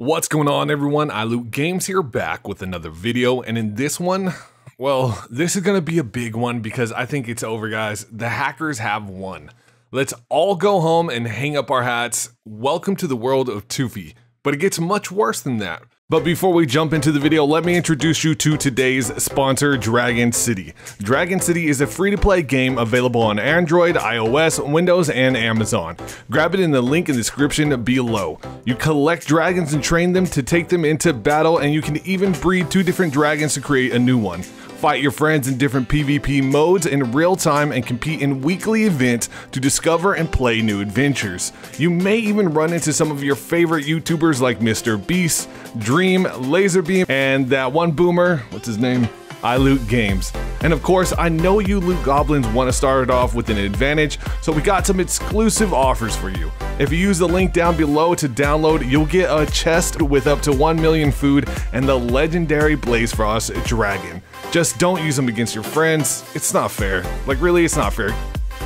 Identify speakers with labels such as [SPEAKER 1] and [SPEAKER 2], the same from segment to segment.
[SPEAKER 1] What's going on, everyone? iLootGames here, back with another video, and in this one, well, this is gonna be a big one because I think it's over, guys. The hackers have won. Let's all go home and hang up our hats. Welcome to the world of Tufi, but it gets much worse than that. But before we jump into the video, let me introduce you to today's sponsor, Dragon City. Dragon City is a free-to-play game available on Android, iOS, Windows, and Amazon. Grab it in the link in the description below. You collect dragons and train them to take them into battle, and you can even breed 2 different dragons to create a new one. Fight your friends in different PvP modes in real time and compete in weekly events to discover and play new adventures. You may even run into some of your favorite YouTubers like Mr. Beast, Dream, Lazarbeam, and that one boomer, what's his name? iLootGames. And of course, I know you loot goblins want to start it off with an advantage, so we got some exclusive offers for you. If you use the link down below to download, you'll get a chest with up to 1 million food and the legendary Blazefrost dragon. Just don't use them against your friends. It's not fair. Like, really, it's not fair.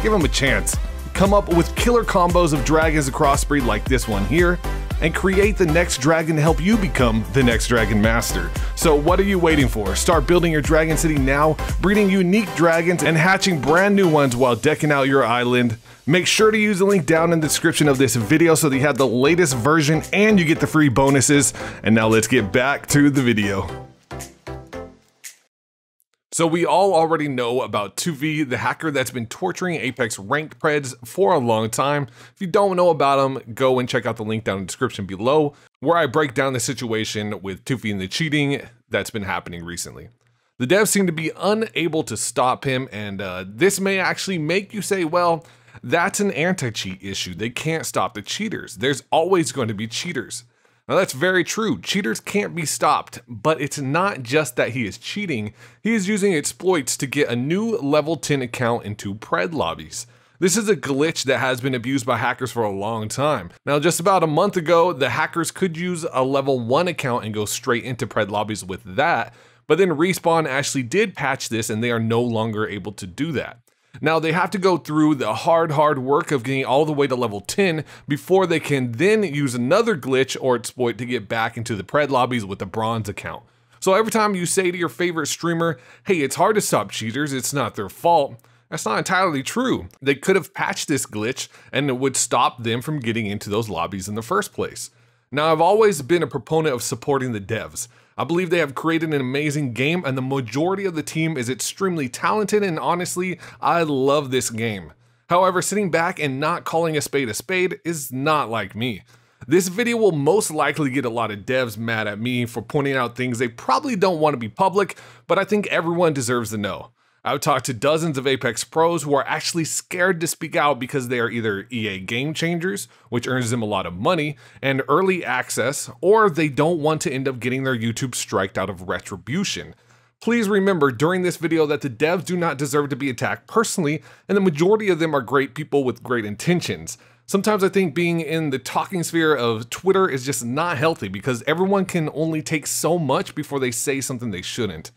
[SPEAKER 1] Give them a chance. Come up with killer combos of dragons to crossbreed like this one here, and create the next dragon to help you become the next Dragon Master. So what are you waiting for? Start building your Dragon City now, breeding unique dragons and hatching brand new ones while decking out your island. Make sure to use the link down in the description of this video so that you have the latest version and you get the free bonuses. And now let's get back to the video. So we all already know about Tufi, the hacker that's been torturing Apex ranked preds for a long time. If you don't know about him, go and check out the link down in the description below, where I break down the situation with Tufi and the cheating that's been happening recently. The devs seem to be unable to stop him, and this may actually make you say, well, that's an anti-cheat issue. They can't stop the cheaters. There's always going to be cheaters. Now that's very true, cheaters can't be stopped, but it's not just that he is cheating, he is using exploits to get a new level 10 account into pred lobbies. This is a glitch that has been abused by hackers for a long time. Now just about a month ago, the hackers could use a level 1 account and go straight into pred lobbies with that, but then Respawn actually did patch this and they are no longer able to do that. Now they have to go through the hard work of getting all the way to level 10 before they can then use another glitch or exploit to get back into the pred lobbies with a bronze account. So every time you say to your favorite streamer, hey, it's hard to stop cheaters, it's not their fault, that's not entirely true. They could have patched this glitch and it would stop them from getting into those lobbies in the first place. Now I've always been a proponent of supporting the devs. I believe they have created an amazing game and the majority of the team is extremely talented, and honestly, I love this game. However, sitting back and not calling a spade is not like me. This video will most likely get a lot of devs mad at me for pointing out things they probably don't want to be public, but I think everyone deserves to know. I've talked to dozens of Apex pros who are actually scared to speak out because they are either EA game changers, which earns them a lot of money, and early access, or they don't want to end up getting their YouTube striked out of retribution. Please remember during this video that the devs do not deserve to be attacked personally, and the majority of them are great people with great intentions. Sometimes I think being in the talking sphere of Twitter is just not healthy because everyone can only take so much before they say something they shouldn't.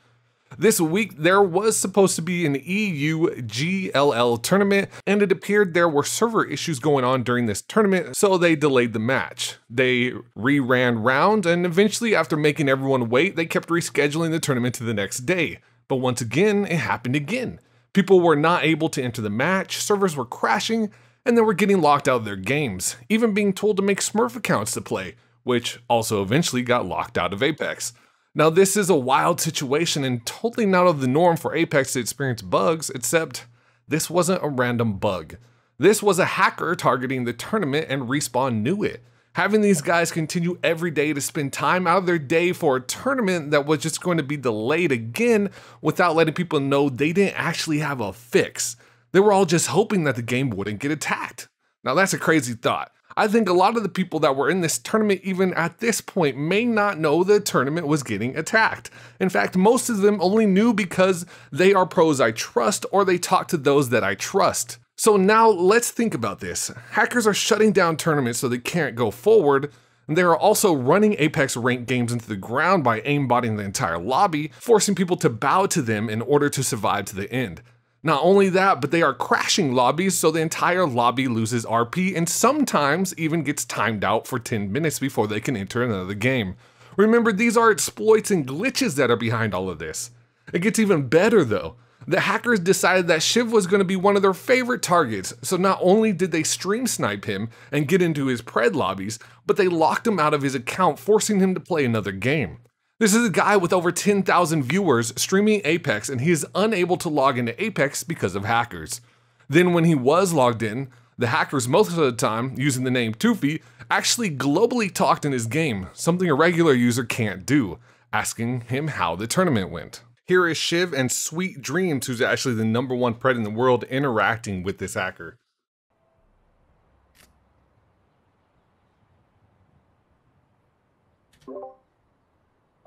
[SPEAKER 1] This week, there was supposed to be an EU GLL tournament, and it appeared there were server issues going on during this tournament, so they delayed the match. They reran rounds, and eventually, after making everyone wait, they kept rescheduling the tournament to the next day. But once again, it happened again. People were not able to enter the match, servers were crashing, and they were getting locked out of their games, even being told to make Smurf accounts to play, which also eventually got locked out of Apex. Now this is a wild situation and totally not of the norm for Apex to experience bugs, except this wasn't a random bug. This was a hacker targeting the tournament and Respawn knew it. Having these guys continue every day to spend time out of their day for a tournament that was just going to be delayed again without letting people know they didn't actually have a fix. They were all just hoping that the game wouldn't get attacked. Now that's a crazy thought. I think a lot of the people that were in this tournament even at this point may not know the tournament was getting attacked. In fact, most of them only knew because they are pros I trust or they talk to those that I trust. So now let's think about this. Hackers are shutting down tournaments so they can't go forward, and they are also running Apex ranked games into the ground by aimbotting the entire lobby, forcing people to bow to them in order to survive to the end. Not only that, but they are crashing lobbies so the entire lobby loses RP and sometimes even gets timed out for 10 minutes before they can enter another game. Remember, these are exploits and glitches that are behind all of this. It gets even better though. The hackers decided that Shiv was going to be one of their favorite targets, so not only did they stream snipe him and get into his pred lobbies, but they locked him out of his account, forcing him to play another game. This is a guy with over 10,000 viewers streaming Apex, and he is unable to log into Apex because of hackers. Then when he was logged in, the hackers most of the time, using the name Toofy, actually globally talked in his game, something a regular user can't do, asking him how the tournament went. Here is Shiv and Sweet Dreams, who's actually the #1 pred in the world, interacting with this hacker.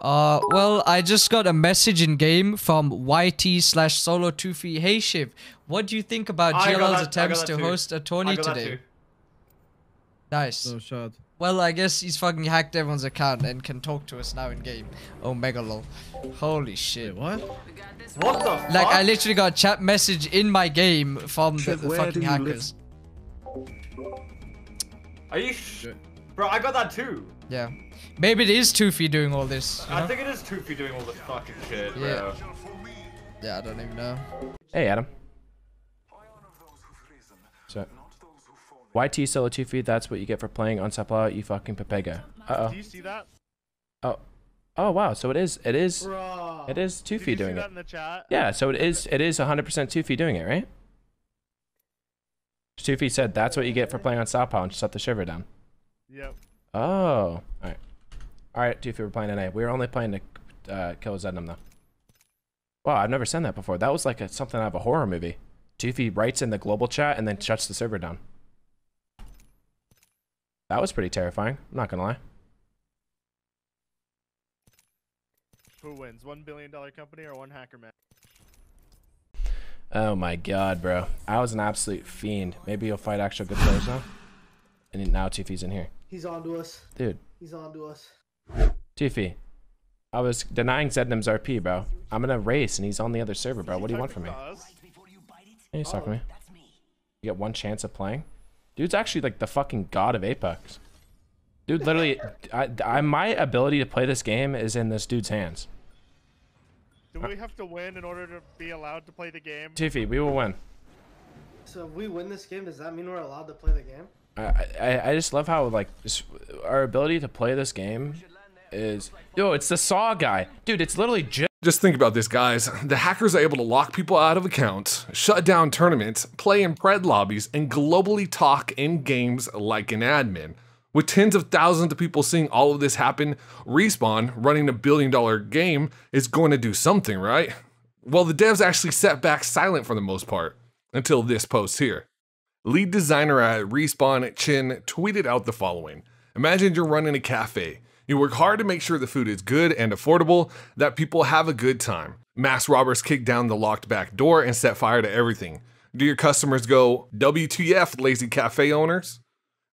[SPEAKER 2] Well, I just got a message in game from YT/Solo Toofy. Hey Shiv, what do you think about GLL's attempts to host a tourney today? Nice.
[SPEAKER 3] No shot.
[SPEAKER 2] Well, I guess he's fucking hacked everyone's account and can talk to us now in game. Oh, Megalol. Holy shit.
[SPEAKER 3] Wait, what?
[SPEAKER 4] What the fuck?
[SPEAKER 2] Like, I literally got a chat message in my game from the fucking hackers.
[SPEAKER 4] Are you Bro, I got that too.
[SPEAKER 2] Yeah. Maybe it is Toofy doing all this. You know?
[SPEAKER 4] I think it is Toofy doing all this fucking shit, bro.
[SPEAKER 2] Yeah. Yeah, I don't even know.
[SPEAKER 5] Hey, Adam. So, YT Solo Toofy, that's what you get for playing on Sapla, you fucking Pepega. Uh-oh.
[SPEAKER 6] Do you see that?
[SPEAKER 5] Oh. Oh, wow. So it is
[SPEAKER 6] Bro.
[SPEAKER 5] Toofy
[SPEAKER 6] Did you
[SPEAKER 5] doing
[SPEAKER 6] see that
[SPEAKER 5] it.
[SPEAKER 6] in the chat?
[SPEAKER 5] Yeah, so it is 100% Toofy doing it, right? Toofy said that's what you get for playing on Sapla and shut the shiver down.
[SPEAKER 6] Yep.
[SPEAKER 5] Oh. Alright. Alright, Toofy, we're playing NA. We were only playing to kill Zednam, though. Wow, I've never seen that before. That was like something out of a horror movie. Toofy writes in the global chat and then shuts the server down. That was pretty terrifying. I'm not gonna lie.
[SPEAKER 6] Who wins? $1 billion company or one hacker man?
[SPEAKER 5] Oh my god, bro. I was an absolute fiend. Maybe you'll fight actual good players now. And now Toofy's in here.
[SPEAKER 7] He's on to us.
[SPEAKER 5] Dude.
[SPEAKER 7] He's on to us.
[SPEAKER 5] Toofy. I was denying Zednam's RP, bro. I'm gonna race and he's on the other server, bro. What do you want from me? Hey, you talking to me? You get one chance of playing? Dude's actually like the fucking god of Apex. Dude, literally, my ability to play this game is in this dude's hands.
[SPEAKER 6] Do we have to win in order to be allowed to play the game?
[SPEAKER 5] Toofy, we will win.
[SPEAKER 7] So if we win this game, does that mean we're allowed to play the game?
[SPEAKER 5] I just love how like our ability to play this game is... Yo, it's the Saw guy. Dude, it's literally
[SPEAKER 1] Just think about this, guys. The hackers are able to lock people out of accounts, shut down tournaments, play in pred lobbies, and globally talk in games like an admin. With tens of thousands of people seeing all of this happen, Respawn, running $1 billion game, is going to do something, right? Well, the devs actually sat back silent for the most part, until this post here. Lead designer at Respawn, Chin, tweeted out the following. Imagine you're running a cafe. You work hard to make sure the food is good and affordable, that people have a good time. Mass robbers kick down the locked back door and set fire to everything. Do your customers go, WTF, lazy cafe owners?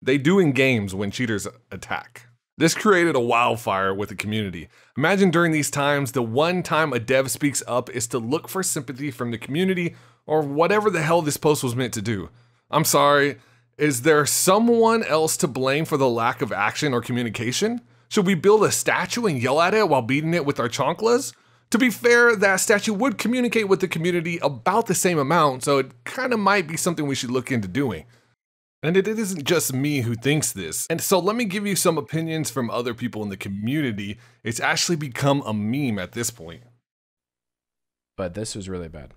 [SPEAKER 1] They do in games when cheaters attack. This created a wildfire with the community. Imagine during these times, the one time a dev speaks up is to look for sympathy from the community or whatever the hell this post was meant to do. I'm sorry, is there someone else to blame for the lack of action or communication? Should we build a statue and yell at it while beating it with our chanclas? To be fair, that statue would communicate with the community about the same amount, so it kind of might be something we should look into doing. And it isn't just me who thinks this. And so let me give you some opinions from other people in the community. It's actually become a meme at this point.
[SPEAKER 5] But this was really bad.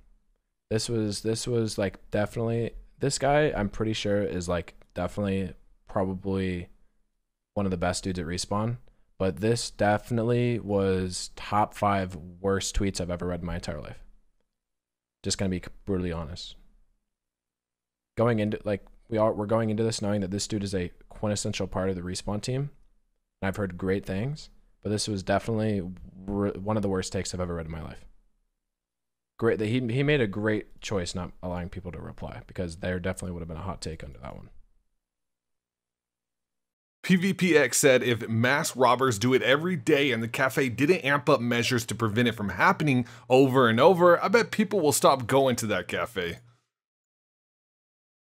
[SPEAKER 5] This was like definitely... This guy, I'm pretty sure, is like definitely probably one of the best dudes at Respawn. But this definitely was top 5 worst tweets I've ever read in my entire life. Just gonna be brutally honest. Going into like we're going into this knowing that this dude is a quintessential part of the Respawn team. And I've heard great things, but this was definitely one of the worst takes I've ever read in my life. Great that he made a great choice not allowing people to reply, because there definitely would have been a hot take under that one.
[SPEAKER 1] PvPX said if mass robbers do it every day and the cafe didn't amp up measures to prevent it from happening over and over, I bet people will stop going to that cafe.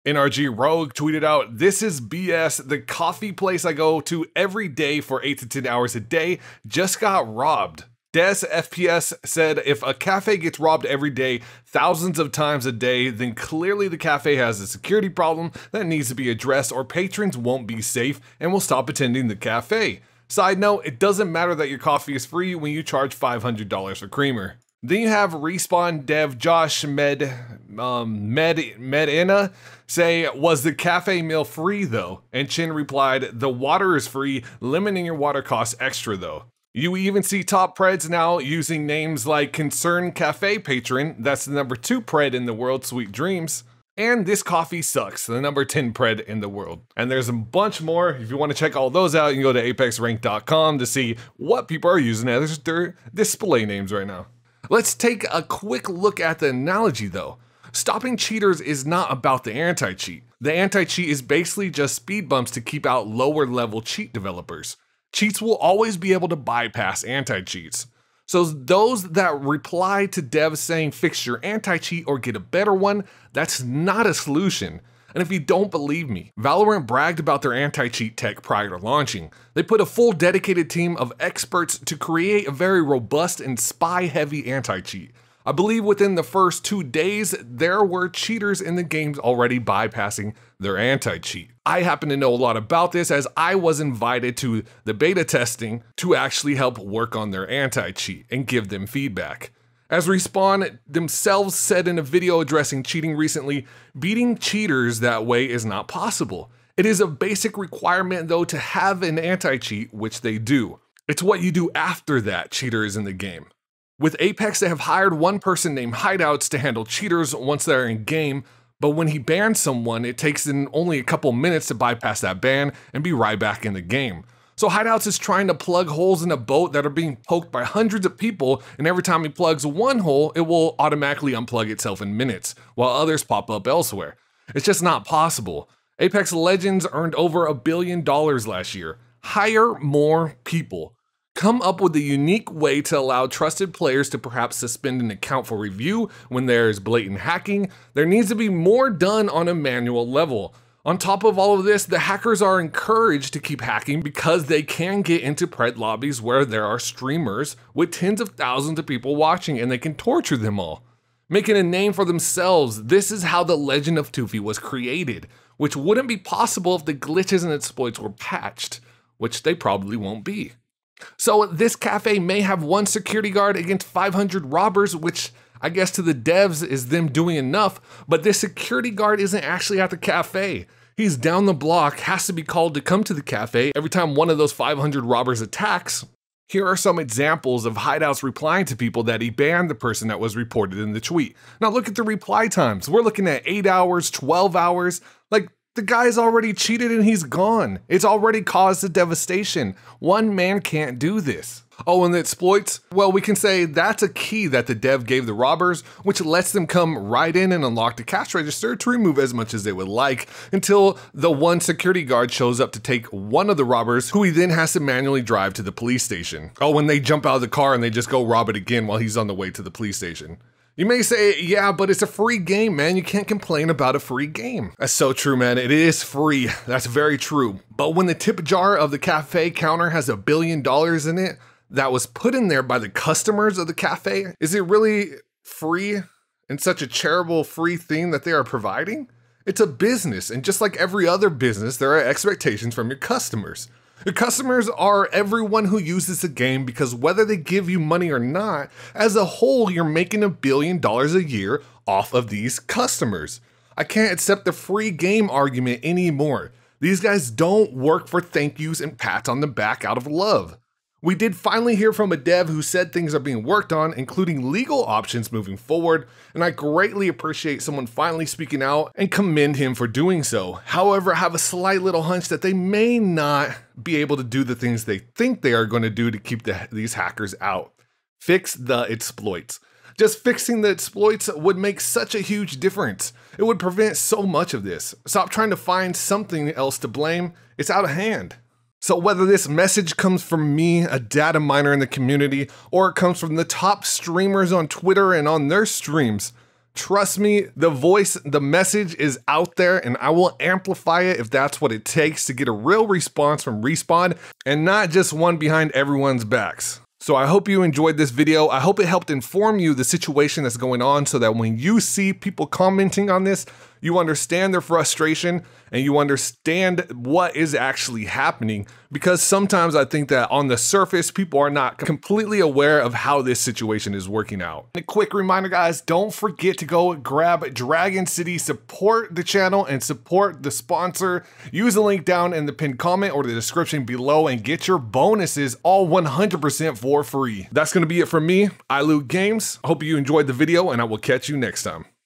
[SPEAKER 1] NRG Rogue tweeted out, "This is BS. The coffee place I go to every day for 8 to 10 hours a day just got robbed." Des FPS said, "If a cafe gets robbed every day, thousands of times a day, then clearly the cafe has a security problem that needs to be addressed or patrons won't be safe and will stop attending the cafe. Side note, it doesn't matter that your coffee is free when you charge $500 for creamer." Then you have Respawn dev Josh Medina say, "Was the cafe meal free though?" And Chin replied, "The water is free, limiting your water costs extra though." You even see top preds now using names like Concerned Cafe Patron, that's the number 2 pred in the world, Sweet Dreams, and This Coffee Sucks, the number 10 pred in the world. And there's a bunch more. If you want to check all those out, you can go to apexrank.com to see what people are using as their display names right now. Let's take a quick look at the analogy though. Stopping cheaters is not about the anti-cheat. The anti-cheat is basically just speed bumps to keep out lower level cheat developers. Cheats will always be able to bypass anti-cheats. So those that reply to devs saying fix your anti-cheat or get a better one, that's not a solution. And if you don't believe me, Valorant bragged about their anti-cheat tech prior to launching. They put a full dedicated team of experts to create a very robust and spy-heavy anti-cheat. I believe within the first 2 days, there were cheaters in the games already bypassing their anti-cheat. I happen to know a lot about this as I was invited to the beta testing to actually help work on their anti-cheat and give them feedback. As Respawn themselves said in a video addressing cheating recently, beating cheaters that way is not possible. It is a basic requirement though to have an anti-cheat, which they do. It's what you do after that cheater is in the game. With Apex, they have hired one person named Hideouts to handle cheaters once they're in game, but when he bans someone, it takes them only a couple minutes to bypass that ban and be right back in the game. So Hideouts is trying to plug holes in a boat that are being poked by hundreds of people, and every time he plugs one hole, it will automatically unplug itself in minutes, while others pop up elsewhere. It's just not possible. Apex Legends earned over $1 billion last year. Hire more people. Come up with a unique way to allow trusted players to perhaps suspend an account for review when there is blatant hacking. There needs to be more done on a manual level. On top of all of this, the hackers are encouraged to keep hacking because they can get into pred lobbies where there are streamers with tens of thousands of people watching and they can torture them all. Making a name for themselves, this is how the Legend of Tufi was created, which wouldn't be possible if the glitches and exploits were patched, which they probably won't be. So this cafe may have one security guard against 500 robbers, which I guess to the devs is them doing enough, but this security guard isn't actually at the cafe. He's down the block, has to be called to come to the cafe every time one of those 500 robbers attacks. Here are some examples of Hideouts replying to people that he banned the person that was reported in the tweet. Now look at the reply times. We're looking at 8 hours, 12 hours. Like, the guy's already cheated and he's gone. It's already caused a devastation. One man can't do this. Oh, and the exploits? Well, we can say that's a key that the dev gave the robbers, which lets them come right in and unlock the cash register to remove as much as they would like until the one security guard shows up to take one of the robbers, who he then has to manually drive to the police station. Oh, when they jump out of the car and they just go rob it again while he's on the way to the police station. You may say, yeah, but it's a free game, man. You can't complain about a free game. That's so true, man. It is free. That's very true. But when the tip jar of the cafe counter has $1 billion in it, that was put in there by the customers of the cafe, is it really free and such a charitable free thing that they are providing? It's a business, and just like every other business, there are expectations from your customers. Your customers are everyone who uses the game because whether they give you money or not, as a whole, you're making $1 billion a year off of these customers. I can't accept the free game argument anymore. These guys don't work for thank yous and pats on the back out of love. We did finally hear from a dev who said things are being worked on, including legal options moving forward, and I greatly appreciate someone finally speaking out and commend him for doing so. However, I have a slight little hunch that they may not be able to do the things they think they are going to do to keep these hackers out. Fix the exploits. Just fixing the exploits would make such a huge difference. It would prevent so much of this. Stop trying to find something else to blame. It's out of hand. So whether this message comes from me, a data miner in the community, or it comes from the top streamers on Twitter and on their streams, trust me, the message is out there, and I will amplify it if that's what it takes to get a real response from Respawn and not just one behind everyone's backs. So I hope you enjoyed this video. I hope it helped inform you the situation that's going on so that when you see people commenting on this, you understand their frustration and you understand what is actually happening, because sometimes I think that on the surface, people are not completely aware of how this situation is working out. And a quick reminder, guys, don't forget to go grab Dragon City, support the channel and support the sponsor. Use the link down in the pinned comment or the description below and get your bonuses all 100% for free. That's going to be it from me, iLoot Games. I hope you enjoyed the video and I will catch you next time.